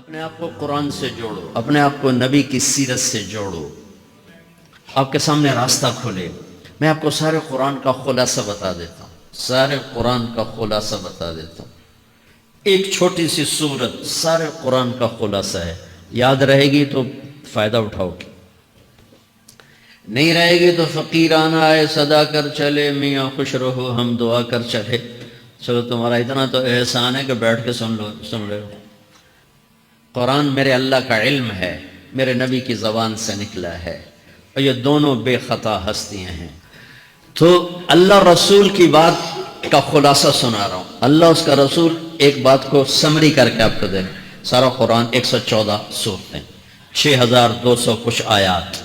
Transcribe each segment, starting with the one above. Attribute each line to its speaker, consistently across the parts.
Speaker 1: اپنے آپ کو قرآن سے جوڑو، اپنے آپ کو نبی کی سیرت سے جوڑو، آپ کے سامنے راستہ کھلے۔ میں آپ کو سارے قرآن کا خلاصہ بتا دیتا ہوں، سارے قرآن کا خلاصہ بتا دیتا ہوں۔ ایک چھوٹی سی سورت سارے قرآن کا خلاصہ ہے، یاد رہے گی تو فائدہ اٹھاؤ گی، نہیں رہے گی تو فقیرانہ آئے صدا کر چلے، میاں خوش رہو ہم دعا کر چلے۔ چلو تمہارا اتنا تو احسان ہے کہ بیٹھ کے سن رہے ہو۔ قرآن میرے اللہ کا علم ہے، میرے نبی کی زبان سے نکلا ہے، اور یہ دونوں بے خطا ہستیاں ہیں۔ تو اللہ رسول کی بات کا خلاصہ سنا رہا ہوں۔ اللہ اس کا رسول ایک بات کو سمری کر کے آپ کو دے۔ سارا قرآن 114 سورتیں، 6200 کچھ آیات،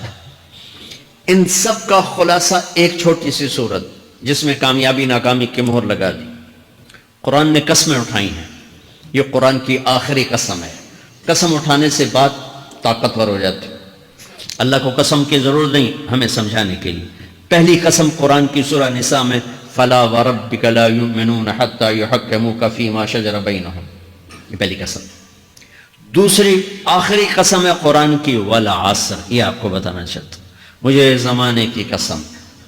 Speaker 1: ان سب کا خلاصہ ایک چھوٹی سی سورت جس میں کامیابی ناکامی کی مہر لگا دی۔ قرآن نے قسمیں اٹھائی ہیں، یہ قرآن کی آخری قسم ہے۔ قسم اٹھانے سے بات طاقتور ہو جاتی، اللہ کو قسم کی ضرورت نہیں ہمیں سمجھانے کے لیے۔ پہلی قسم قرآن کی سورہ نساء میں فلا وربک لا یؤمنون حتی یحکموک فیما شجر بینہم، یہ پہلی قسم۔ دوسری آخری قسم ہے قرآن کی والعصر، یہ آپ کو بتانا چاہتا ہوں۔ مجھے زمانے کی قسم،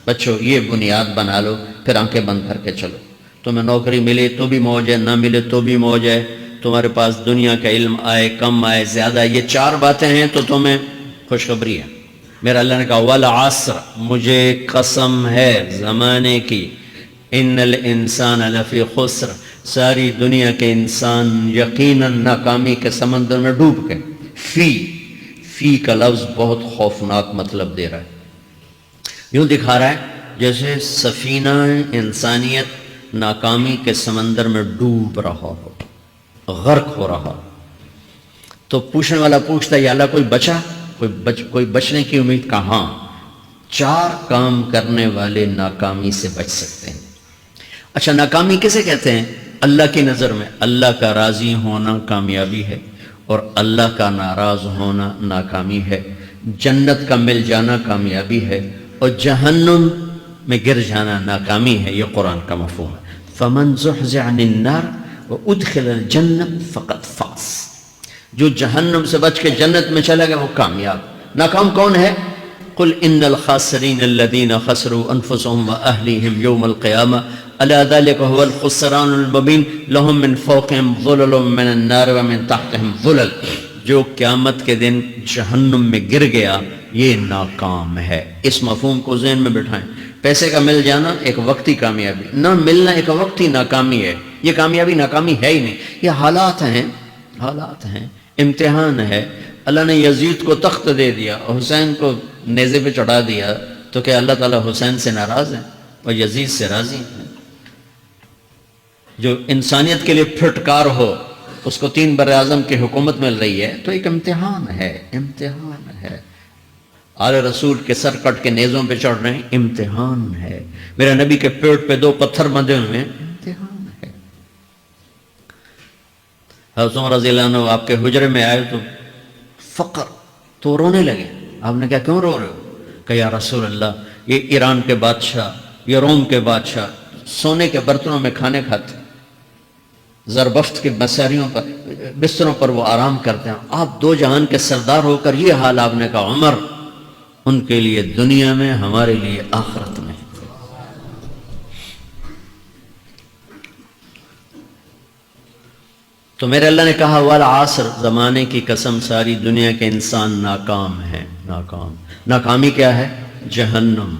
Speaker 1: بچوں یہ بنیاد بنا لو، پھر آنکھیں بند کر کے چلو۔ تمہیں نوکری ملے تو بھی موج ہے، نہ ملے تو بھی موج ہے، تمہارے پاس دنیا کا علم آئے کم آئے زیادہ، یہ چار باتیں ہیں تو تمہیں خوشخبری ہے۔ میرا اللہ نے کہا والعصر، مجھے قسم ہے زمانے کی، ان الانسان لفی خسر، ساری دنیا کے انسان یقیناً ناکامی کے سمندر میں ڈوب گئے۔ فی کا لفظ بہت خوفناک مطلب دے رہا ہے، یوں دکھا رہا ہے جیسے سفینہ انسانیت ناکامی کے سمندر میں ڈوب رہا ہو، غرق ہو رہا۔ تو پوچھنے والا پوچھتا ہے یا اللہ کوئی بچا، کوئی بچنے کی امید؟ کہاں؟ چار کام کرنے والے ناکامی سے بچ سکتے ہیں۔ اچھا ناکامی کسے کہتے ہیں اللہ کی نظر میں؟ اللہ کا راضی ہونا کامیابی ہے، اور اللہ کا ناراض ہونا ناکامی ہے۔ جنت کا مل جانا کامیابی ہے، اور جہنم میں گر جانا ناکامی ہے۔ یہ قرآن کا مفہوم ہے۔ فمن زحزح عن النار وادخل الجنہ فقد فاز، جو جہنم سے بچ کے جنت میں چلا گیا وہ کامیاب۔ ناکام کون ہے؟ قل ان الخاسرین الذین خسروا انفسهم واہلیہم یوم القیامہ الا ذلک هو الخسران المبین لهم من فوقهم ظلل من النار ومن تحتهم ظلل، جو قیامت کے دن جہنم میں گر گیا یہ ناکام ہے۔ اس مفہوم کو ذہن میں بٹھائیں۔ پیسے کا مل جانا ایک وقتی کامیابی، نہ ملنا ایک وقتی ناکامی ہے۔ یہ کامیابی ناکامی ہے ہی نہیں، یہ حالات ہیں، امتحان ہے۔ اللہ نے یزید کو تخت دے دیا، حسین کو نیزے پہ چڑھا دیا، تو کیا اللہ تعالیٰ حسین سے ناراض ہے اور یزید سے راضی ہے؟ جو انسانیت کے لیے پھٹکار ہو اس کو 3 براعظم کی حکومت مل رہی ہے، تو ایک امتحان ہے۔ آل رسول کے سر کٹ کے نیزوں پہ چڑھ رہے ہیں، امتحان ہے۔ میرے نبی کے پیٹ پہ 2 پتھر بندھے ہوئے ہیں، امتحان ہے۔ حضرت عمر رضی اللہ عنہ آپ کے حجرے میں آئے تو فقر، تو رونے لگے۔ آپ نے کہا کیوں رو رہے ہو؟ کہ یا رسول اللہ یہ ایران کے بادشاہ، یہ روم کے بادشاہ سونے کے برتنوں میں کھانے کھاتے، زربفت کے بستروں پر وہ آرام کرتے ہیں، آپ 2 جہان کے سردار ہو کر یہ حال۔ آپ نے کہا عمر ان کے لیے دنیا میں، ہمارے لیے آخرت میں۔ تو میرے اللہ نے کہا والعصر، زمانے کی قسم ساری دنیا کے انسان ناکام ہیں، ناکامی کیا ہے؟ جہنم۔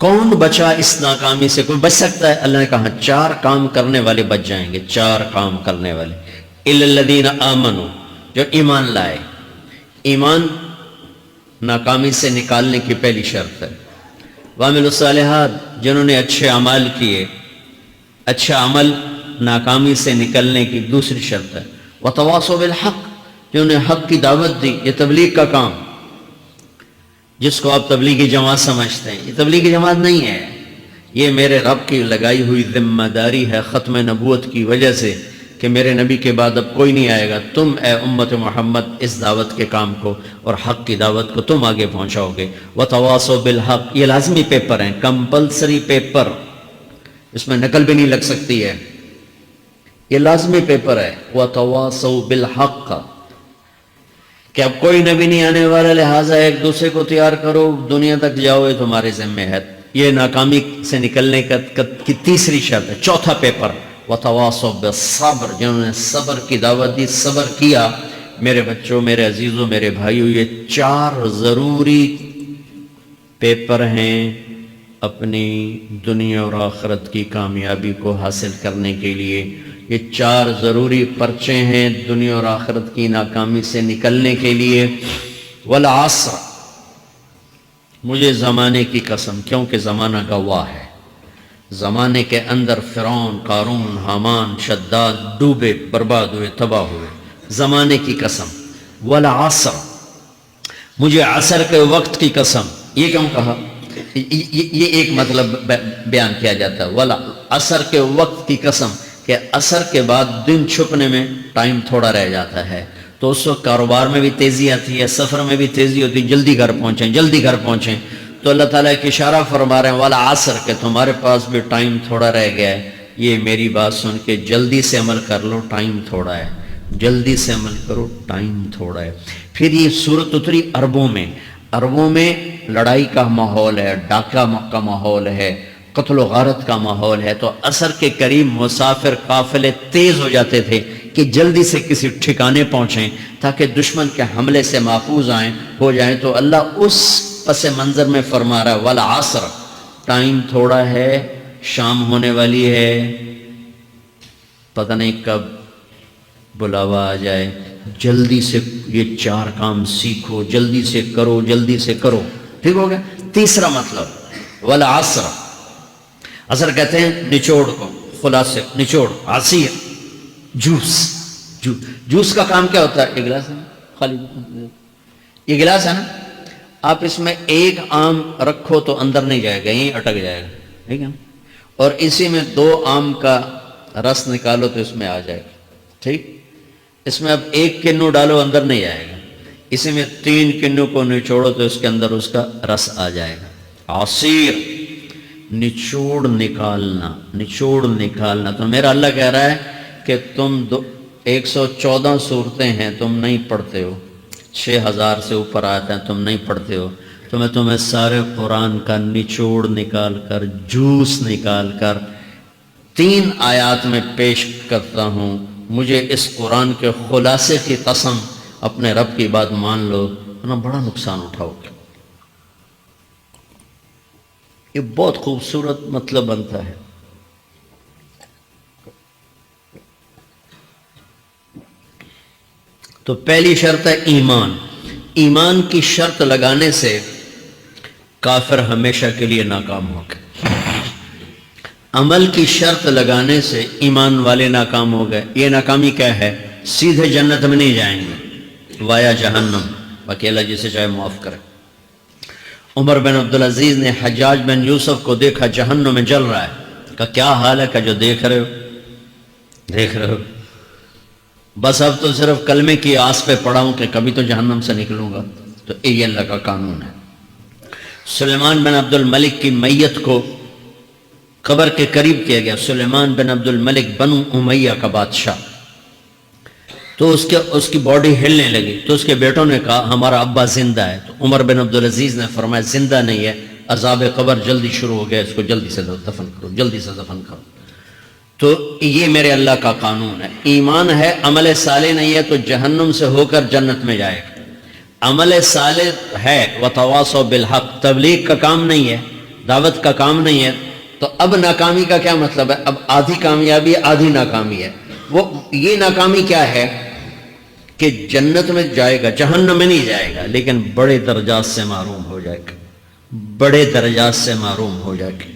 Speaker 1: کون بچا اس ناکامی سے؟ کوئی بچ سکتا ہے؟ اللہ نے کہا 4 کام کرنے والے بچ جائیں گے، 4 کام کرنے والے۔ الا الذین آمنوا، جو ایمان لائے۔ ایمان ناکامی سے نکالنے کی پہلی شرط ہے۔ وعملوا الصالحات، جنہوں نے اچھے اعمال کیے۔ اچھا عمل ناکامی سے نکلنے کی دوسری شرط ہے۔ وتواصوا بالحق، جنہوں نے حق کی دعوت دی۔ یہ تبلیغ کا کام، جس کو آپ تبلیغی جماعت سمجھتے ہیں، یہ تبلیغی جماعت نہیں ہے، یہ میرے رب کی لگائی ہوئی ذمہ داری ہے ختم نبوت کی وجہ سے، کہ میرے نبی کے بعد اب کوئی نہیں آئے گا، تم اے امت محمد اس دعوت کے کام کو اور حق کی دعوت کو تم آگے پہنچاؤ گے۔ وتواصوا بالحق، یہ لازمی پیپر ہیں، کمپلسری پیپر، اس میں نقل بھی نہیں لگ سکتی ہے، یہ لازمی پیپر ہے۔ وتواصوا بالحق، کہ اب کوئی نبی نہیں آنے والا، لہٰذا ایک دوسرے کو تیار کرو، دنیا تک جاؤ، یہ تمہارے ذمہ ہے۔ یہ ناکامی سے نکلنے کی تیسری شرط ہے۔ چوتھا پیپر وتواصوا بالصبر، جنہوں نے صبر کی دعوت دی، صبر کیا۔ میرے بچوں، میرے عزیزوں، میرے بھائیوں، یہ 4 ضروری پیپر ہیں اپنی دنیا اور آخرت کی کامیابی کو حاصل کرنے کے لیے۔ یہ 4 ضروری پرچے ہیں دنیا اور آخرت کی ناکامی سے نکلنے کے لیے۔ والعصر، مجھے زمانے کی قسم، کیونکہ زمانہ گواہ ہے۔ زمانے کے اندر فرعون، قارون، حامان، شداد ڈوبے، برباد ہوئے، تباہ ہوئے۔ زمانے کی قسم۔ والعصر، مجھے عصر کے وقت کی قسم۔ یہ کیوں کہا؟ یہ ایک مطلب بیان کیا جاتا ہے، والعصر کے وقت کی قسم، کہ عصر کے بعد دن چھپنے میں ٹائم تھوڑا رہ جاتا ہے، تو اس وقت کاروبار میں بھی تیزی آتی ہے، سفر میں بھی تیزی ہوتی ہے، جلدی گھر پہنچیں، جلدی گھر پہنچیں۔ تو اللہ تعالیٰ ایک اشارہ فرما رہے ہیں والعصر، کہ تمہارے پاس بھی ٹائم تھوڑا رہ گیا ہے، یہ میری بات سن کے جلدی سے عمل کر لو، ٹائم تھوڑا ہے، جلدی سے عمل کرو، ٹائم تھوڑا ہے۔ پھر یہ صورت اتری عربوں میں۔ عربوں میں لڑائی کا ماحول ہے، ڈاکہ کا ماحول ہے، قتل و غارت کا ماحول ہے، تو عصر کے قریب مسافر قافلے تیز ہو جاتے تھے کہ جلدی سے کسی ٹھکانے پہنچیں تاکہ دشمن کے حملے سے محفوظ ہو جائیں۔ تو اللہ اس پس منظر میں فرما رہا ہے والعصر، ٹائم تھوڑا ہے، شام ہونے والی ہے، پتہ نہیں کب بلاوا آ جائے، جلدی سے یہ 4 کام سیکھو، جلدی سے کرو، جلدی سے کرو۔ ٹھیک ہو گیا؟ تیسرا مطلب والعصر، عصر کہتے ہیں نچوڑ کو، خلاصے، نچوڑ، عصیر، جوس۔ جوس کا کام کیا ہوتا ہے؟ یہ گلاس ہے نا، خالی یہ گلاس ہے نا، آپ اس میں 1 آم رکھو تو اندر نہیں جائے گا، یہیں اٹک جائے گا، ٹھیک ہے نا؟ اور اسی میں 2 آم کا رس نکالو تو اس میں آ جائے گا، ٹھیک؟ اس میں اب 1 کنو ڈالو، اندر نہیں آئے گا، اسی میں 3 کنو کو نچوڑو تو اس کے اندر اس کا رس آ جائے گا۔ عصیر، نچوڑ نکالنا، نچوڑ نکالنا۔ تو میرا اللہ کہہ رہا ہے کہ تم 114 صورتیں ہیں، تم نہیں پڑھتے ہو، 6000 سے اوپر آتے ہیں، تم نہیں پڑھتے ہو، تو میں تمہیں سارے قرآن کا نچوڑ نکال کر، جوس نکال کر 3 آیات میں پیش کرتا ہوں۔ مجھے اس قرآن کے خلاصے کی قسم، اپنے رب کی بات مان لو، ورنہ بڑا نقصان اٹھاؤ گے۔ یہ بہت خوبصورت مطلب بنتا ہے۔ تو پہلی شرط ہے ایمان۔ ایمان کی شرط لگانے سے کافر ہمیشہ کے لیے ناکام ہو گئے۔ عمل کی شرط لگانے سے ایمان والے ناکام ہو گئے۔ یہ ناکامی کیا ہے؟ سیدھے جنت میں نہیں جائیں گے، وایا جہنم، باقی اللہ جسے چاہے معاف کرے۔ عمر بن عبدالعزیز نے حجاج بن یوسف کو دیکھا جہنم میں جل رہا ہے، کہا کیا حال ہے؟ کہ جو دیکھ رہے ہو، بس اب تو صرف کلمے کی آس پہ پڑا ہوں کہ کبھی تو جہنم سے نکلوں گا۔ تو یہ اللہ کا قانون ہے۔ سلیمان بن عبد الملک کی میت کو قبر کے قریب کیا گیا۔ سلیمان بن عبد الملک بنو امیہ کا بادشاہ، تو اس کی باڈی ہلنے لگی، تو اس کے بیٹوں نے کہا ہمارا ابا زندہ ہے۔ تو عمر بن عبدالعزیز نے فرمایا زندہ نہیں ہے، عذاب قبر جلدی شروع ہو گیا، اس کو جلدی سے دفن کرو، جلدی سے دفن کرو۔ تو یہ میرے اللہ کا قانون ہے۔ ایمان ہے، عمل صالح نہیں ہے تو جہنم سے ہو کر جنت میں جائے گا۔ عمل صالح ہے، وتواصوا بالحق، تبلیغ کا کام نہیں ہے، دعوت کا کام نہیں ہے، تو اب ناکامی کا کیا مطلب ہے؟ اب آدھی کامیابی آدھی ناکامی ہے۔ وہ یہ ناکامی کیا ہے کہ جنت میں جائے گا، جہنم میں نہیں جائے گا، لیکن بڑے درجات سے محروم ہو جائے گا، بڑے درجات سے محروم ہو جائے گا۔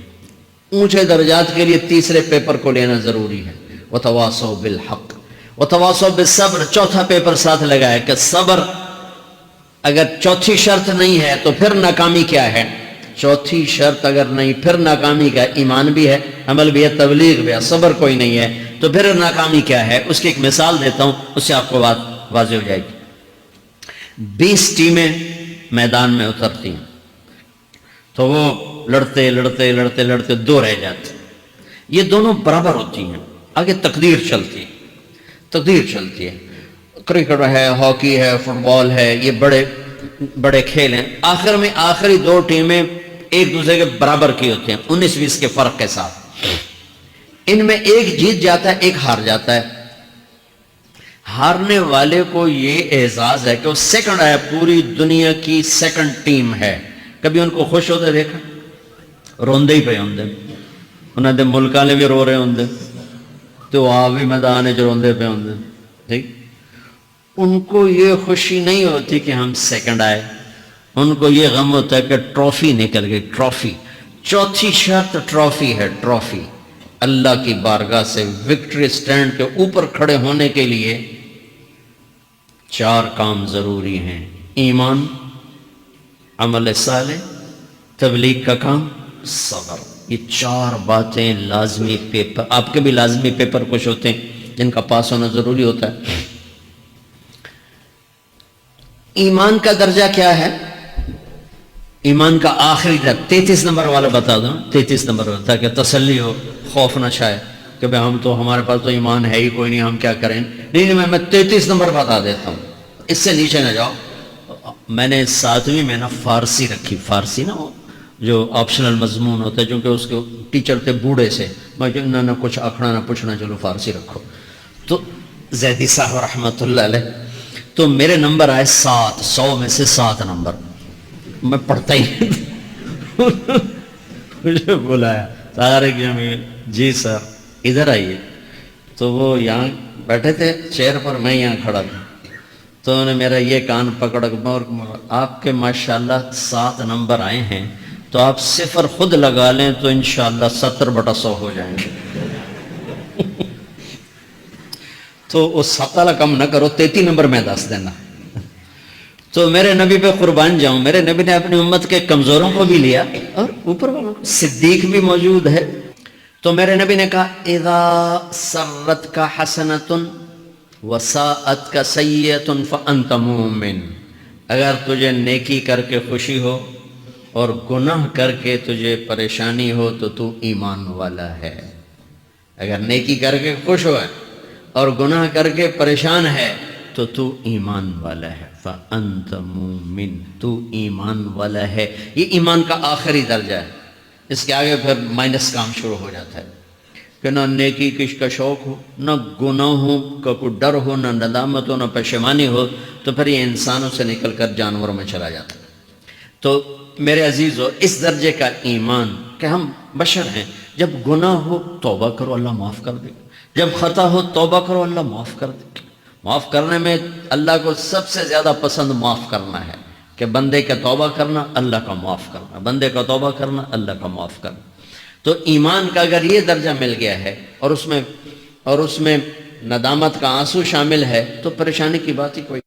Speaker 1: اونچے درجات کے لیے تیسرے پیپر کو لینا ضروری ہے، وتواصوا بالحق وتواصوا بالصبر۔ چوتھا پیپر ساتھ لگا ہے کہ صبر، اگر چوتھی شرط نہیں ہے تو پھر ناکامی کیا ہے؟ چوتھی شرط اگر نہیں، پھر ناکامی کیا ہے؟ ایمان بھی ہے، عمل بھی ہے، تبلیغ بھی ہے، صبر کوئی نہیں ہے، تو پھر ناکامی کیا ہے؟ اس کی ایک مثال دیتا ہوں، اس سے آپ کو بات واضح ہو جائے گی۔ 20 ٹیمیں میدان میں اترتی ہیں، تو وہ لڑتے لڑتے لڑتے لڑتے 2 رہ جاتے، یہ دونوں برابر ہوتی ہیں، آگے تقدیر چلتی ہے، تقدیر چلتی ہے۔ کرکٹ ہے، ہاکی ہے، فٹ بال ہے، یہ بڑے بڑے کھیل ہیں، آخر میں آخری دو ٹیمیں ایک دوسرے کے برابر کی ہوتی ہیں 19-20 کے فرق کے ساتھ، ان میں ایک جیت جاتا ہے ایک ہار جاتا ہے، ہارنے والے کو یہ اعزاز ہے کہ وہ سیکنڈ ہے، پوری دنیا کی سیکنڈ ٹیم ہے. کبھی ان کو خوش ہوتے دیکھا؟ روندے ہی پہ ہوندے، انہوں نے ملک والے بھی رو رہے ہوندے تو آپ بھی میدان جو روندے پہ ہوندے. ٹھیک، ان کو یہ خوشی نہیں ہوتی کہ ہم سیکنڈ آئے، ان کو یہ غم ہوتا ہے کہ ٹرافی نکل گئی. ٹرافی، چوتھی شرط ٹرافی ہے. ٹرافی اللہ کی بارگاہ سے وکٹری سٹینڈ کے اوپر کھڑے ہونے کے لیے 4 کام ضروری ہیں: ایمان، عمل صالح، تبلیغ کا کام، صبر. یہ 4 باتیں لازمی پیپر، آپ کے بھی لازمی پیپر کچھ ہوتے ہیں جن کا پاس ہونا ضروری ہوتا ہے. ایمان کا درجہ کیا ہے؟ ایمان کا آخری درجہ 33 نمبر والا بتا دوں، 33 نمبر والا، تاکہ تسلی ہو، خوف نہ چھائے کہ بھئی ہم تو، ہمارے پاس تو ایمان ہے ہی کوئی نہیں، ہم کیا کریں. نہیں، میں 33 نمبر بتا دیتا ہوں، اس سے نیچے نہ جاؤ. میں نے 7ویں میں نا فارسی رکھی. فارسی نا وہ جو آپشنل مضمون ہوتا ہے، چونکہ اس کے ٹیچر تھے بوڑھے سے، میں کہ نہ کچھ آکھنا نہ پوچھنا، چلو فارسی رکھو. تو زیدی صاحب رحمۃ اللہ علیہ، تو میرے نمبر آئے 7، 100 میں سے 7 نمبر. میں پڑھتا ہی مجھے بلایا طارق جمیل، جی سر ادھر آئیے. تو وہ یہاں بیٹھے تھے چیئر پر، میں یہاں کھڑا تھا. تو انہوں نے میرا یہ کان پکڑ کے، آپ کے ماشاءاللہ 7 نمبر آئے ہیں، تو آپ 0 خود لگا لیں تو انشاءاللہ 70/100 ہو جائیں گے. تو وہ 7 کم نہ کرو، 33 نمبر میں دس دینا. تو میرے نبی پہ قربان جاؤں، میرے نبی نے اپنی امت کے کمزوروں کو بھی لیا اور اوپر والوں کو. صدیق بھی موجود ہے. تو میرے نبی نے کہا اذا سرت کا حسنۃ وساءت کا سیئۃ فانت مومن. اگر تجھے نیکی کر کے خوشی ہو اور گناہ کر کے تجھے پریشانی ہو تو تو ایمان والا ہے. اگر نیکی کر کے خوش ہو اور گناہ کر کے پریشان ہے تو تو ایمان والا ہے. فانت مومن، تو ایمان والا ہے. یہ ایمان کا آخری درجہ ہے. اس کے آگے پھر مائنس کام شروع ہو جاتا ہے کہ نہ نیکی کش کا شوق ہو، نہ گناہوں کا کوئی ڈر ہو، نہ ندامت ہو، نہ پشیمانی ہو، تو پھر یہ انسانوں سے نکل کر جانوروں میں چلا جاتا ہے. تو میرے عزیزو، اس درجے کا ایمان کہ ہم بشر ہیں، جب گناہ ہو توبہ کرو اللہ معاف کر دے گا، جب خطا ہو توبہ کرو اللہ معاف کر دے گا. معاف کرنے میں اللہ کو سب سے زیادہ پسند معاف کرنا ہے، کہ بندے کا توبہ کرنا اللہ کا معاف کرنا، بندے کا توبہ کرنا اللہ کا معاف کرنا. تو ایمان کا اگر یہ درجہ مل گیا ہے اور اس میں ندامت کا آنسو شامل ہے تو پریشانی کی بات ہی کوئی